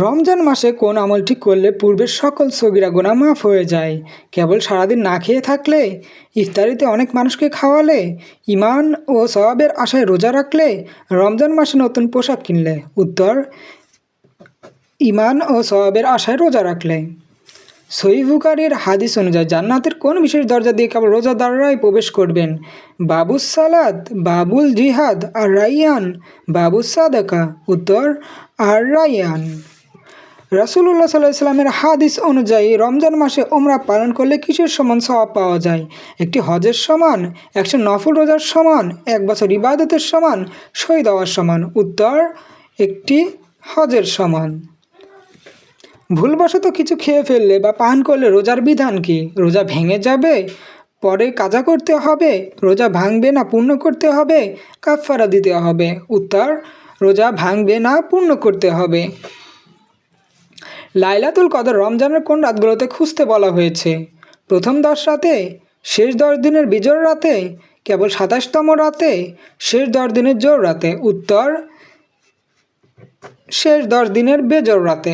রমজান মাসে কোন আমলটি করলে পূর্বের সকল সগীরা গুনাহ মাফ হয়ে যায়? কেবল সারাদিন না খেয়ে থাকলে, ইফতারিতে অনেক মানুষকে খাওয়ালে, ঈমান ও সওয়াবের আশায় রোজা রাখলে, রমজান মাসে নতুন পোশাক কিনলে? উত্তর: ঈমান ও সওয়াবের আশায় রোজা রাখলে। সহিহ বুখারীর হাদিস অনুযায়ী জান্নাতের কোন বিশেষ দরজা দিয়ে কেবল রোজাদাররাই প্রবেশ করবেন? বাবুস সালাত, বাবুল জিহাদ, আর রাইয়ান, বাবুস সাদাকা? উত্তর: আর রাইয়ান। রাসূলুল্লাহ সাল্লাল্লাহু আলাইহি ওয়াসাল্লামের হাদিস অনুযায়ী রমজান মাসে ওমরা পালন করলে কিসের সমান সওয়াব পাওয়া যায়? একটি হজের সমান, 100 নফল রোজার সমান, 1 বছর ইবাদতের সমান, শহীদ হওয়ার সমান? উত্তর: একটি হজের সমান। ভুলবশত কিছু খেয়ে ফেললে বা পান করলে রোজার বিধান কি? রোজা ভেঙে যাবে, পরে কাজা করতে হবে, রোজা ভাঙবে না পূর্ণ করতে হবে, কাফারা দিতে হবে? উত্তর: রোজা ভাঙবে না পূর্ণ করতে হবে। লাইলাতুল কদর রমজানের কোন রাতগুলোতে খুঁজতে বলা হয়েছে? প্রথম 10 রাতে, শেষ 10 দিনের বিজোড় রাতে, কেবল 27তম রাতে, শেষ 10 দিনের জোড় রাতে? উত্তর: শেষ 10 দিনের বেজোড় রাতে।